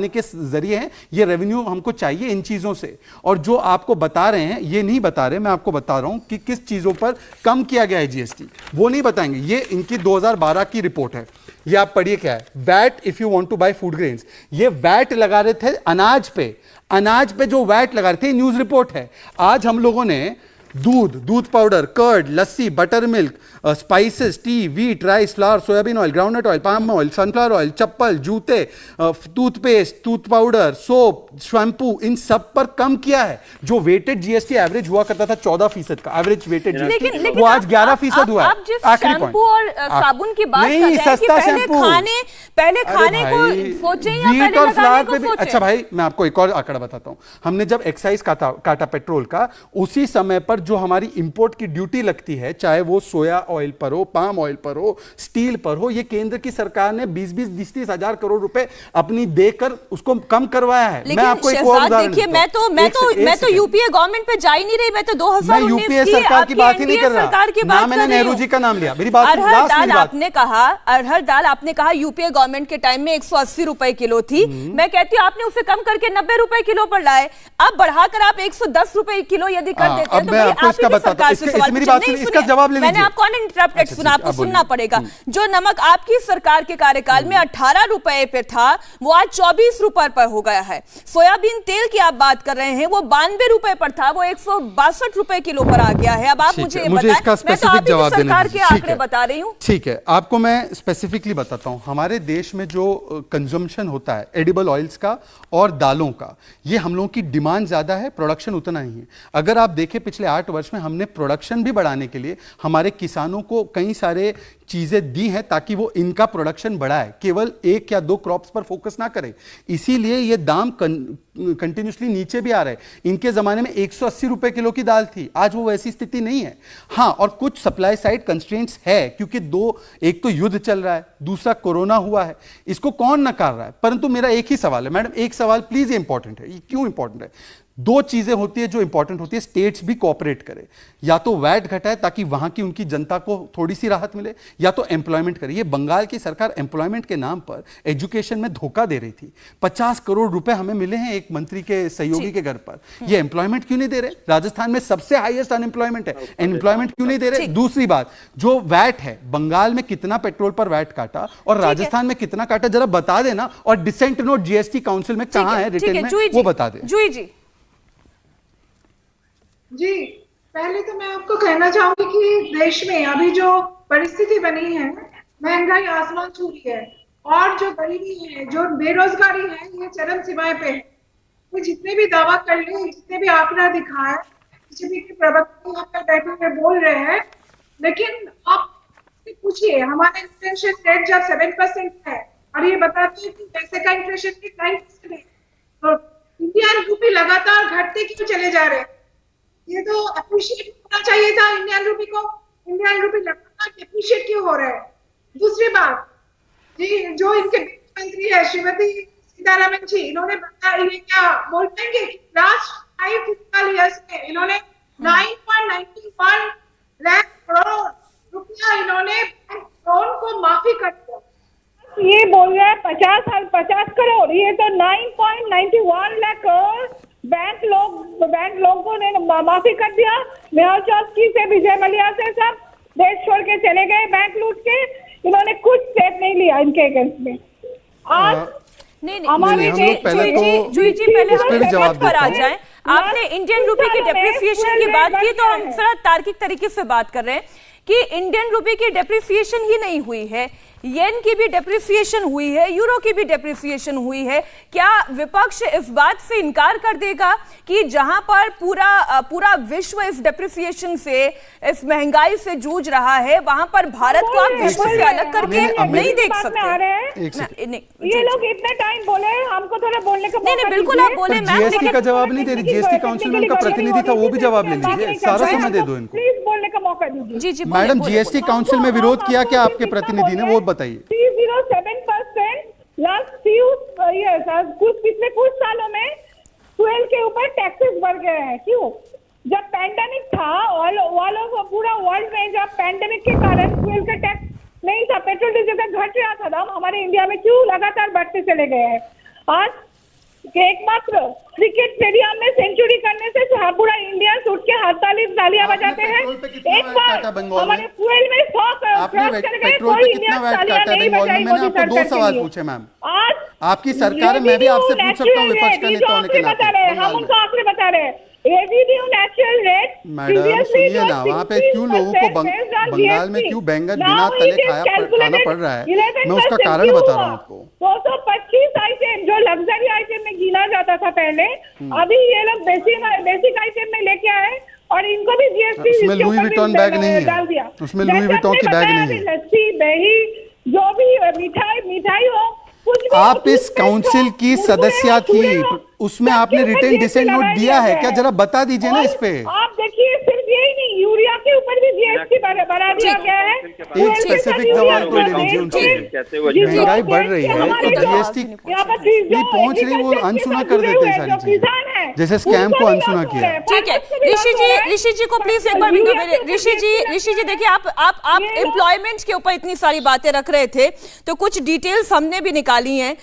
के जरिए है, ये रेवेन्यू हमको चाहिए इन चीजों से। और जो आपको बता रहे हैं ये नहीं बता रहे, मैं आपको बता रहा हूं कि किस चीजों पर कम किया गया है जीएसटी, वो नहीं बताएंगे। ये इनकी 2012 की रिपोर्ट है, ये आप पढ़िए क्या है, VAT if you want to buy food grains. ये वैट लगा रहे थे अनाज पे जो वैट लगा रहे थे, न्यूज रिपोर्ट है। आज हम लोगों ने दूध powder, curd, lassi, butter milk, spices, tea, wheat, rice, flour, soybean oil, groundnut oil, palm oil, sunflower oil, chappal, जूते, toothpaste, tooth powder, soap, shampoo, इन सब पर कम किया है। जो वेटेड जीएसटी एवरेज हुआ करता था 14% का एवरेज वेटेड जीएसटी, वो आज 11% हुआ है। आप जिस शैम्पू और साबुन की बात कर रहे हैं कि पहले खाने को सोचें या पहले लगाने को सोचें। अच्छा भाई, मैं आपको एक और आंकड़ा बताता हूं। हमने जब एक्साइज काटा पेट्रोल का, उसी समय पर जो हमारी इंपोर्ट की ड्यूटी लगती है, चाहे वो सोया ऑयल पर हो, पाम ऑयल पर हो, स्टील पर हो, ये केंद्र की सरकार ने 20-30 हजार करोड़ रुपए अपनी देकर उसको कम करवाया है। मैं आपको एक और उदाहरण देता हूं। मैं तो यूपीए गवर्नमेंट पे जा ही नहीं रही, मैं तो 2019 यूपीए सरकार की बात ही नहीं कर रहा ना, मैंने नेहरू जी का नाम लिया। मेरी बात अरहर दाल आपने कहा यूपीए गवर्नमेंट के टाइम में 180 रुपए किलो थी, मैं कहती हूँ आपने उसे कम करके 90 रुपए किलो पर लाए, अब बढ़ाकर आप 110 रुपए किलो यदि कर देते हैं तो आपको इसका बताता हूं, मेरी बात सुनिए, इसका जवाब ले लीजिए। मैंने आपको अनइंटरप्टेड सुना, आपको सुनना पड़ेगा। जो नमक आपकी सरकार के कार्यकाल में 18 रुपए पे था, वो आज 24 रुपए पर हो गया है। सोयाबीन तेल की आप बात कर रहे हैं, वो 92 रुपए पर था, वो 162 रुपए किलो पर आ गया है। अब आप मुझे इसका स्पेसिफिक जवाब देने सरकार के आंकड़े बता रही हूँ। ठीक है, आपको मैं स्पेसिफिकली बताता हूं। हमारे देश में जो कंजम्पशन होता है एडिबल ऑयल्स का और दालों का, ये हम लोगों की डिमांड ज्यादा है, प्रोडक्शन उतना ही है। अगर आप देखें पिछले 8 वर्ष में हमने प्रोडक्शन भी बढ़ाने के लिए हमारे किसानों को कई सारे चीजें दी हैं ताकि वो इनका प्रोडक्शन बढ़ाए, केवल एक या दो क्रॉप्स पर फोकस ना करें। इसीलिए ये दाम कंटिन्यूसली नीचे भी आ रहे हैं। इनके जमाने में 180 रुपए किलो की दाल थी, आज वो वैसी स्थिति नहीं है। हाँ, और कुछ सप्लाई साइड कंस्ट्रेंट्स है, क्योंकि एक तो युद्ध चल रहा है, दूसरा कोरोना हुआ है, इसको कौन नकार रहा है। परंतु मेरा एक ही सवाल है मैडम, एक सवाल प्लीज, ये इंपॉर्टेंट है। ये क्यों इंपॉर्टेंट है? दो चीजें होती है जो इंपॉर्टेंट होती है, स्टेट्स भी कोऑपरेट करे, या तो वैट घटाए ताकि वहां की उनकी जनता को थोड़ी सी राहत मिले, या तो एम्प्लॉयमेंट करे। ये बंगाल की सरकार एम्प्लॉयमेंट के नाम पर एजुकेशन में धोखा दे रही थी। 50 करोड़ रुपए हमें मिले हैं एक मंत्री के सहयोगी के घर पर, ये एम्प्लॉयमेंट क्यों नहीं दे रहे? राजस्थान में सबसे हाईएस्ट अनएम्प्लॉयमेंट है, एम्प्लॉयमेंट क्यों नहीं दे रहे? दूसरी बात, जो वैट है, बंगाल में कितना पेट्रोल पर वैट काटा और राजस्थान में कितना काटा, जरा बता देना। और डिसेंट नोट जीएसटी काउंसिल में कहां है रिटेन में, वो बता दे। जूही जी जी, पहले तो मैं आपको कहना चाहूंगी कि देश में अभी जो परिस्थिति बनी है, महंगाई आसमान छू रही है और जो गरीबी है, जो बेरोजगारी है, ये चरम सीमाएं पे है। वो जितने भी दावा कर ले, जितने भी आंकड़ा दिखाए, बीजेपी के प्रवक्ता यहाँ पर बैठे हुए बोल रहे हैं, लेकिन आप पूछिए हमारा इन्फ्लेशन रेट जब 7% है और ये बताते हैं कि पैसे का इन्फ्लेशन रेट 9% है, तो इंडियन रूपी लगातार घटते क्यों चले जा रहे हैं? ये तो अप्रिशिएट होना चाहिए था इंडियन रूपी को। इंडियन रूपी लगातार डिप्रिशिएट क्यों हो रहा है? दूसरी बात जी, जो इनके वित्त मंत्री है श्रीमती सीतारमन जी, इन्होंने बताया, ये क्या बोल पाएंगे कि लास्ट 5 फिस्कल ईयर्स में इन्होंने 9.91 लाख करोड़ रुपया इन्होंने बैंक लोन को माफी कर दिया। ये बोल रहा है 50 करोड़, ये तो 9.91 लाख करोड़ बैंक लोगों ने माफी कर दिया। मेहुल चौकसी से, विजय मल्ल्या से सब देश छोड़ के चले गए बैंक लूट के। इन्होंने कुछ स्टेप नहीं लिया इनके अगेंस्ट में। आज हमारे जूही जी पहले हम जवाब पर आ जाएं। आपने इंडियन रूपी की डेप्रिसिएशन की बात की, तो हम थोड़ा तार्किक तरीके से बात कर रहे हैं कि इंडियन रूपी की डेप्रिसिएशन ही नहीं हुई है, येन की भी डेप्रिसिएशन हुई है, यूरो की भी डेप्रिसिएशन हुई है। क्या विपक्ष इस बात से इनकार कर देगा कि जहां पर पूरा विश्व इस डेप्रिसिएशन से, इस महंगाई से जूझ रहा है, वहां पर भारत को आप विश्व से अलग करके नहीं देख सकते? ये लोग इतने टाइम बोले, हमको थोड़ा बोलने का नहीं, बिल्कुल आप बोले मैम, जीएसटी का जवाब नहीं दे रही। जीएसटी काउंसिल में उनका प्रतिनिधि था, वो भी जवाब ले लीजिए, सारा समय दे दो इनको। प्लीज बोलने का मौका दीजिए। जी मैडम, जीएसटी काउंसिल में विरोध किया क्या आपके प्रतिनिधि ने, वो बताइए। 307% लास्ट फ्यू ईयर्स, पिछले कुछ सालों में फ्यूल के ऊपर टैक्सेस बढ़ गए हैं। क्यों? जब पैंडेमिक था, पूरा वर्ल्ड में जब पैंडेमिक के कारण फ्यूल का टैक्स नहीं था, पेट्रोल डीजल का घट रहा था दाम, हमारे इंडिया में क्यों लगातार बढ़ते चले गए हैं? आज एकमात्र क्रिकेट स्टेडियम में सेंचुरी करने से पूरा इंडिया उठ के तालियां बजाते हैं। एक बार हमारे फ्यूल में 100 क्रॉस कर गए, कोई इंडिया तालियां नहीं बजाई। मैंने आपको 2 सवाल पूछे मैम। आज आपकी सरकार है, मैं भी आपसे पूछ सकता हूँ विपक्ष का नेता होने के नाते। हम उनको आखिरी बता रहे हैं, नेचुरल रेट। मैडम सुनिए ना, वहाँ पे क्यों लोगों को बंगाल में क्यों बैंगन बिना तले खाना पड़ रहा है, मैं उसका कारण बता रहा हूँ आपको। 225 आइटम जो लग्जरी आइटम में गिना जाता था पहले, अभी ये लोग बेसिक आइटम में लेके आए और इनको भी जीएसटी उसमें लुई विटॉन बैग नहीं है, उसमें लुई विटॉन की बैग नहीं है। लस्सी, दही, जो भी मिठाई हो, आप इस काउंसिल की सदस्य थी, उसमें आपने रिटेन डिसेंट नोट दिया है क्या? जरा बता दीजिए ना इस पे। आप देखिए, सिर्फ यही नहीं, यूरिया के ऊपर भी जीएसटी बढ़ा दिया गया है। एक स्पेसिफिक सवाल तो ले लीजिए उनसे। महंगाई बढ़ रही है तो जीएसटी नहीं पहुंच रही, वो अनसुना कर देते हैं सारी चीजें, जैसे स्कैम को अनसुना किया। ठीक है, ऋषि जी को प्लीज एक बार विंडो में। ऋषि जी देखिए, आप एम्प्लॉयमेंट के ऊपर इतनी सारी बातें रख रहे थे, तो कुछ डिटेल्स हमने भी निकाली हैं।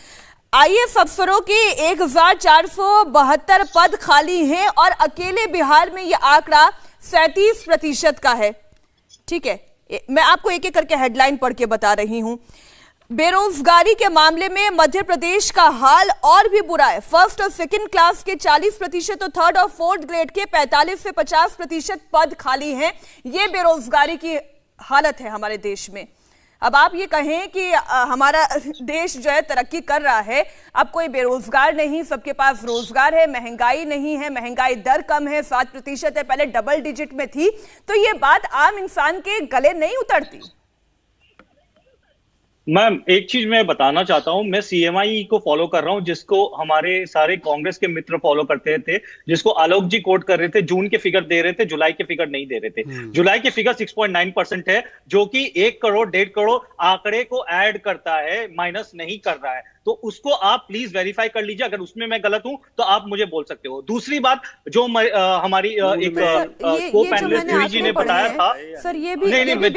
आईएएस अफसरों के 1472 पद खाली हैं और अकेले बिहार में यह आंकड़ा 37% का है। ठीक है, मैं आपको एक एक करके हेडलाइन पढ़ के बता रही हूं। बेरोजगारी के मामले में मध्य प्रदेश का हाल और भी बुरा है। फर्स्ट और सेकंड क्लास के 40% और थर्ड और फोर्थ ग्रेड के 45 से 50% पद खाली हैं। ये बेरोजगारी की हालत है हमारे देश में। अब आप ये कहें कि हमारा देश जो है तरक्की कर रहा है, अब कोई बेरोजगार नहीं, सबके पास रोजगार है, महंगाई नहीं है, महंगाई दर कम है, 7% है, पहले डबल डिजिट में थी, तो ये बात आम इंसान के गले नहीं उतरती। मैम एक चीज मैं बताना चाहता हूं, मैं सीएमआई को फॉलो कर रहा हूं, जिसको हमारे सारे कांग्रेस के मित्र फॉलो करते थे, जिसको आलोक जी कोट कर रहे थे, जून के फिगर दे रहे थे, जुलाई के फिगर नहीं दे रहे थे। जुलाई के फिगर 6.9% है, जो कि 1 करोड़ 1.5 करोड़ आंकड़े को ऐड करता है, माइनस नहीं कर रहा है। तो उसको आप प्लीज वेरीफाई कर लीजिए, अगर उसमें मैं गलत हूं तो आप मुझे बोल सकते हो। दूसरी बात जो हमारी एक को पैनलिस्ट जूही जी ने बताया था, सर ये भी नहीं मैं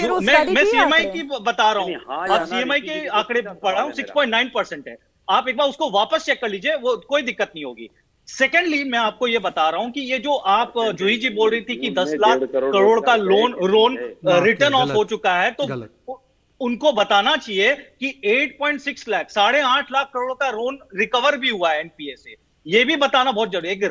सीएमआई की की बता रहा हूँ, आप सीएमआई के आंकड़े पढ़ रहा हूँ, 6.9% है। आप एक बार उसको वापस चेक कर लीजिए, वो कोई दिक्कत नहीं होगी। सेकेंडली मैं आपको ये बता रहा हूं कि ये जो आप जूही जी बोल रही थी कि 10 लाख करोड़ का लोन रिटर्न ऑफ हो चुका है, तो उनको बताना चाहिए कि 8.6 लाख 8.5 लाख करोड़ का लोन रिकवर भी हुआ है एनपीए से। ये भी बताना बहुत जरूरी है। एक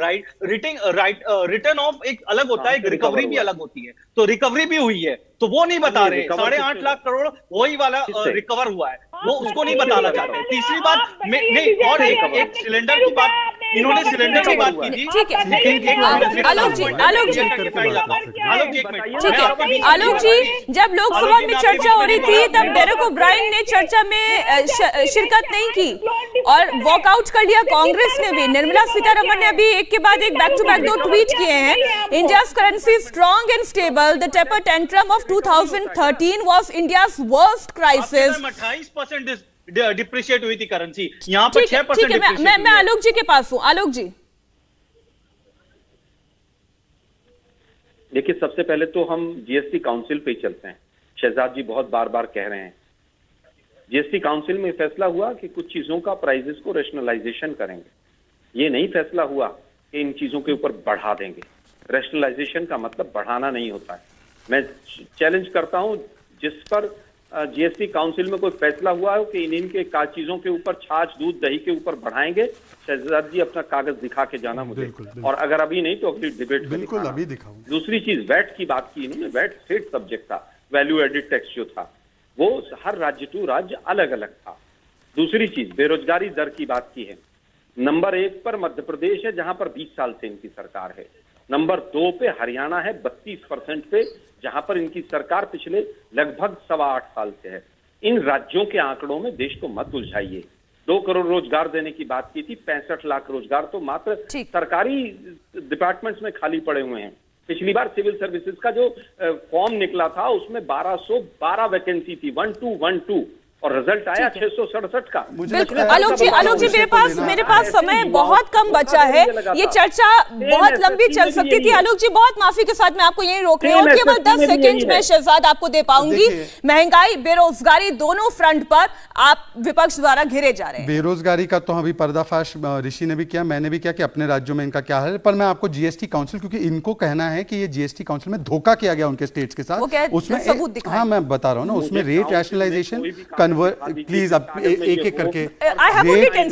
रिटर्न ऑफ एक अलग होता है, एक रिकवरी भी अलग होती है। तो रिकवरी भी हुई है, तो वो नहीं बता रहे। 8.5 लाख करोड़ वही वाला रिकवर हुआ है, वो उसको नहीं बताना चाहते। तीसरी बात नहीं, और एक सिलेंडर की बात, इन्होंने सिलेंडर की बात की थी। ठीक है आलोक जी, आलोक जी, जब लोकसभा में चर्चा हो रही थी तब डेरेक ओब्रायन ने चर्चा में शिरकत नहीं की और वॉकआउट कर लिया कांग्रेस ने भी। निर्मला सीतारमण ने अभी एक के बाद एक बैक टू बैक 2 ट्वीट किए हैं। India's currency strong and stable, the taper tantrum of 2013 was India's worst crisis. 28% depreciate हुई थी करेंसी, यहाँ पर 6%। मैं आलोक जी के पास हूँ। आलोक जी, देखिए, सबसे पहले तो हम जीएसटी काउंसिल पे ही चलते हैं। शहजाद जी बहुत बार बार कह रहे हैं, जीएसटी काउंसिल में फैसला हुआ कि कुछ चीजों का प्राइजेस को रैशनलाइजेशन करेंगे। ये नहीं फैसला हुआ कि इन चीजों के ऊपर बढ़ा देंगे। रैशनलाइजेशन का मतलब बढ़ाना नहीं होता है। मैं चैलेंज करता हूं, जिस पर जीएसटी काउंसिल में कोई फैसला हुआ है कि इनके चीजों के ऊपर, छाछ दूध दही के ऊपर बढ़ाएंगे, शहजाद जी अपना कागज दिखा के जाना मुझे। बिल्कुल। और अगर अभी नहीं तो अगली डिबेट में बिल्कुल अभी दिखाऊं। दूसरी चीज, वैट की बात की इन्होंने। वैट स्टेट सब्जेक्ट था, वैल्यू एडिड टैक्स जो था वो हर राज्य टू राज्य अलग अलग था। दूसरी चीज, बेरोजगारी दर की बात की है। नंबर 1 पर मध्य प्रदेश है, जहां पर 20 साल से इनकी सरकार है। नंबर 2 पे हरियाणा है 32% पे, जहां पर इनकी सरकार पिछले लगभग 8.25 साल से है। इन राज्यों के आंकड़ों में देश को मत उलझाइए। 2 करोड़ रोजगार देने की बात की थी, 65 लाख रोजगार तो मात्र सरकारी डिपार्टमेंट्स में खाली पड़े हुए हैं। पिछली बार सिविल सर्विसेज का जो फॉर्म निकला था उसमें 1212 वैकेंसी थी, 1212, और रिजल्ट आया 667 का। आलोक जी मेरे पास समय बहुत कम बचा है। ये चर्चा बहुत लंबी चल सकती थी। आलोक जी, बहुत माफी के साथ मैं आपको यहीं रोक रही हूँ, केवल 10 सेकंड में शहजाद आपको दे पाऊंगी। महंगाई, बेरोजगारी, दोनों फ्रंट पर आप विपक्ष द्वारा घिरे जा रहे हैं। बेरोजगारी का तो अभी पर्दाफाश ऋषि ने भी किया, मैंने भी किया कि अपने राज्यों में इनका क्या हाल है। पर मैं आपको जीएसटी काउंसिल, क्योंकि इनको कहना है कि ये जीएसटी काउंसिल में धोखा किया गया उनके स्टेट्स के साथ, उसमें हाँ मैं बता रहा हूँ ना, उसमें रेट रैशनलाइजेशन, प्लीज अब एक करके,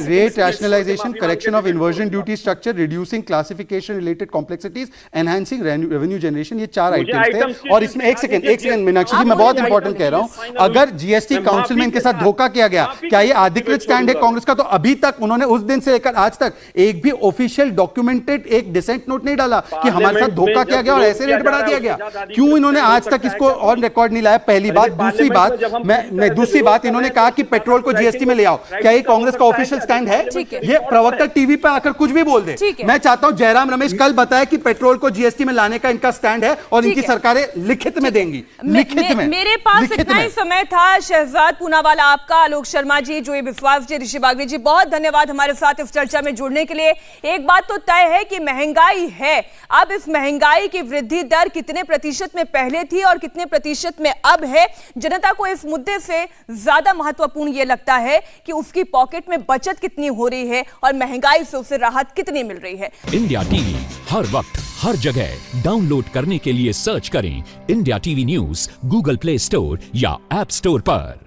rate rationalisation, correction of inversion duty structure, reducing classification related complexities, enhancing revenue generation, ये 4 आइटम्स थे। और इसमें एक सेकंड मीनाक्षी जी, मैं बहुत इंपॉर्टेंट कह रहा हूं, अगर जीएसटी काउंसिल में इनके साथ धोखा किया गया, क्या ये अधिकृत स्टैंड है कांग्रेस का? तो अभी तक उन्होंने उस दिन से लेकर आज तक एक भी ऑफिशियल डॉक्यूमेंटेड एक डिसेंट नोट नहीं डाला कि हमारे साथ धोखा किया गया और ऐसे रेट बढ़ा दिया गया। क्यों इन्होंने आज तक इसको ऑन रिकॉर्ड नहीं लाया? पहली बात। दूसरी बात इन्होंने कहा कि पेट्रोल को जीएसटी में ले आओ। क्या ये कांग्रेस का ऑफिशियल स्टैंड है? ये प्रवक्ता टीवी पे आकर कुछ भी बोल दे। मैं चाहता हूं जयराम रमेश कल बताए कि पेट्रोल को जीएसटी में लाने का इनका स्टैंड है और इनकी सरकारें लिखित में देंगी। लिखित में। मेरे पास इतना ही समय था। शहजाद पूनावाला आपका, आलोक शर्मा जी, जोई बिस्वास जी, ऋषि बागड़ी जी, बहुत धन्यवाद हमारे साथ इस चर्चा में जुड़ने के लिए। एक बात तो तय है कि महंगाई है। अब इस महंगाई की वृद्धि दर कितने प्रतिशत में पहले थी और कितने प्रतिशत में अब है, जनता को इस मुद्दे से ज्यादा महत्वपूर्ण यह लगता है कि उसकी पॉकेट में बचत कितनी हो रही है और महंगाई से उसे राहत कितनी मिल रही है। इंडिया टीवी हर वक्त हर जगह डाउनलोड करने के लिए सर्च करें India TV news Google play store या ऐप स्टोर पर।